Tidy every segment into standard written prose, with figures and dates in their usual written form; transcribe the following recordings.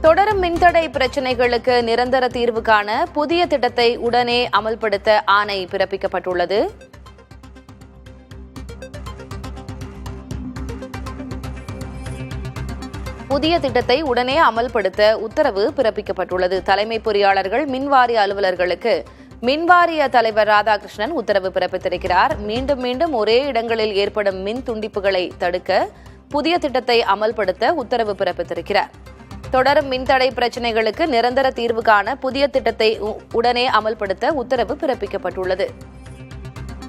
தொடரும் மின்தடை பிரச்சினைகளுக்கு நிரந்தர தீர்வு காண புதிய திட்டத்தை உடனே அமல்படுத்த ஆணை பிறப்பிக்கப்பட்டுள்ளது. புதிய திட்டத்தை உடனே அமல்படுத்த உத்தரவு பிறப்பிக்கப்பட்டுள்ளது. தலைமை பொறியாளர்கள் மின்வாரிய அலுவலர்களுக்கு மின்வாரிய தலைவர் ராதாகிருஷ்ணன் உத்தரவு பிறப்பித்திருக்கிறார். மீண்டும் மீண்டும் ஒரே இடங்களில் ஏற்படும் மின் துண்டிப்புகளை தடுக்க புதிய திட்டத்தை அமல்படுத்த உத்தரவு பிறப்பித்திருக்கிறார். தொடரும் மின்தடை பிரச்சினைகளுக்கு நிரந்தர தீர்வு காண புதிய திட்டத்தை உடனே அமல்படுத்த உத்தரவு பிறப்பிக்கப்பட்டுள்ளது.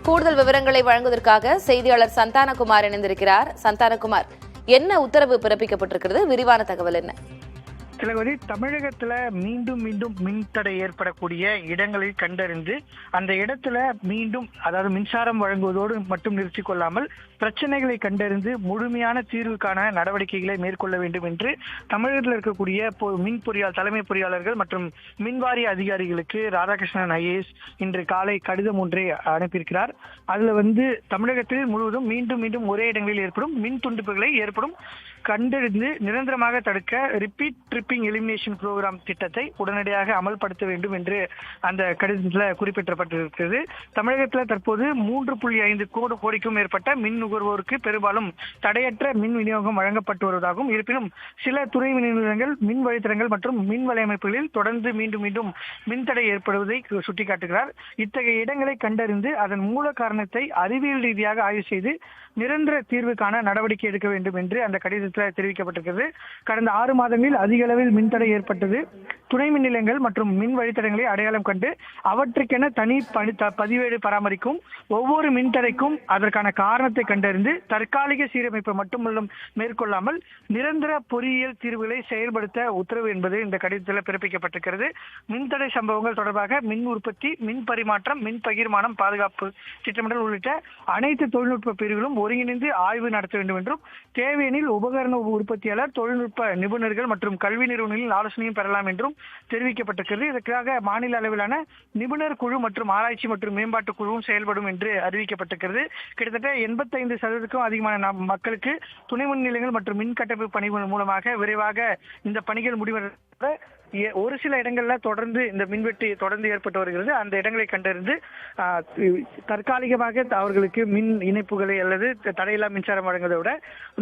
கூடுதல் விவரங்களை வழங்குவதற்காக செய்தியாளர் சந்தானகுமார் இணைந்திருக்கிறார். சந்தானகுமார், என்ன உத்தரவு பிறப்பிக்கப்பட்டிருக்கிறது? விரிவான தகவல் என்ன? திலகவதி, தமிழகத்துல மீண்டும் மின்தடை ஏற்படக்கூடிய இடங்களை கண்டறிந்து அந்த இடத்துல மீண்டும் அதாவது மின்சாரம் வழங்குவதோடு மட்டும் நிறுத்திக் கொள்ளாமல் பிரச்சனைகளை கண்டறிந்து முழுமையான தீர்வுக்கான நடவடிக்கைகளை மேற்கொள்ள வேண்டும் என்று தமிழகத்தில் இருக்கக்கூடிய தலைமை பொறியாளர்கள் மற்றும் மின்வாரிய அதிகாரிகளுக்கு ராதாகிருஷ்ணன் IAS இன்று காலை கடிதம் ஒன்றை அனுப்பியிருக்கிறார். அதுல தமிழகத்தில் முழுவதும் மீண்டும் ஒரே இடங்களில் ஏற்படும் மின் துண்டிப்புகளை கண்டறிந்து நிரந்தரமாக தடுக்க ரிப்பீட் ட்ரிப்பிங் எலிமினேஷன் புரோகிராம் திட்டத்தை உடனடியாக அமல்படுத்த வேண்டும் என்று அந்த கடிதத்தில் குறிப்பிடப்பட்டிருக்கிறது. தமிழகத்தில் தற்போது 3.5 கோடிக்கும் மேற்பட்ட மின் நுகர்வோருக்கு பெரும்பாலும் தடையற்ற மின் விநியோகம் வழங்கப்பட்டு வருவதாகவும், இருப்பினும் சில துறை நிறுவனங்கள் மின் வழித்தடங்கள் மற்றும் மின் வலையமைப்புகளில் தொடர்ந்து மீண்டும் மின்தடை ஏற்படுவதை சுட்டிக்காட்டுகிறார். இத்தகைய இடங்களை கண்டறிந்து அதன் மூல காரணத்தை அறிவியல் ரீதியாக ஆய்வு செய்து நிரந்தர தீர்வுக்கான நடவடிக்கை எடுக்க வேண்டும் என்று அந்த கடிதத்தில் தெரிவிக்கப்பட்டிருக்கிறது. கடந்த 6 மாதங்களில் அதிக அளவில் மின்தடை ஏற்பட்டது. துணை மின் நிலையங்கள் மற்றும் மின் வழித்தடங்களை அடையாளம் கண்டு அவற்றுக்கென தனி பதிவேடு பராமரிக்கும். ஒவ்வொரு மின்தடைக்கும் அதற்கான காரணத்தை கண்டறிந்து தற்காலிக சீரமைப்பு மட்டுமல்ல மேற்கொள்ளாமல் நிரந்தர பொறியியல் தீர்வுகளை செயல்படுத்த உத்தரவு என்பது இந்த கடிதத்தில் பிறப்பிக்கப்பட்டிருக்கிறது. மின்தடை சம்பவங்கள் தொடர்பாக மின் உற்பத்தி, மின் பரிமாற்றம், மின் பகிர்மானம், பாதுகாப்பு திட்டமிடல் உள்ளிட்ட அனைத்து தொழில்நுட்ப பிரிவுகளும் ஒருங்கிணைந்து ஆய்வு நடத்த வேண்டும் என்றும், தேவையெனில் உபகரண உற்பத்தியாளர், தொழில்நுட்ப நிபுணர்கள் மற்றும் கல்வி நிறுவனங்களில் ஆலோசனையும் பெறலாம் என்றும் தெரிவிக்கப்பட்டிருக்கிறது. இதற்காக மாநில அளவிலான நிபுணர் குழு மற்றும் ஆராய்ச்சி மற்றும் மேம்பாட்டு குழுவும் செயல்படும் என்று அறிவிக்கப்பட்டிருக்கிறது. கிட்டத்தட்ட 85% அதிகமான மக்களுக்கு துணை மின் நிலையங்கள் மற்றும் மின் கட்டமைப்பு பணி மூலமாக விரைவாக இந்த பணிகள் முடிவடைய ஒரு சில இடங்கள்ல தொடர்ந்து இந்த மின்வெட்டு தொடர்ந்து ஏற்பட்டு வருகிறது. அந்த இடங்களை கண்டறிந்து தற்காலிகமாக அவர்களுக்கு மின் இணைப்புகளை அல்லது தடையில்லா மின்சாரம் வழங்குவதை விட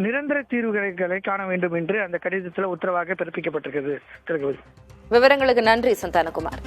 நிரந்தர தீர்வுகளை காண வேண்டும் என்று அந்த கடிதத்தில் உத்தரவாக பிறப்பிக்கப்பட்டிருக்கிறது. விவரங்களுக்கு நன்றி சந்தானகுமார்.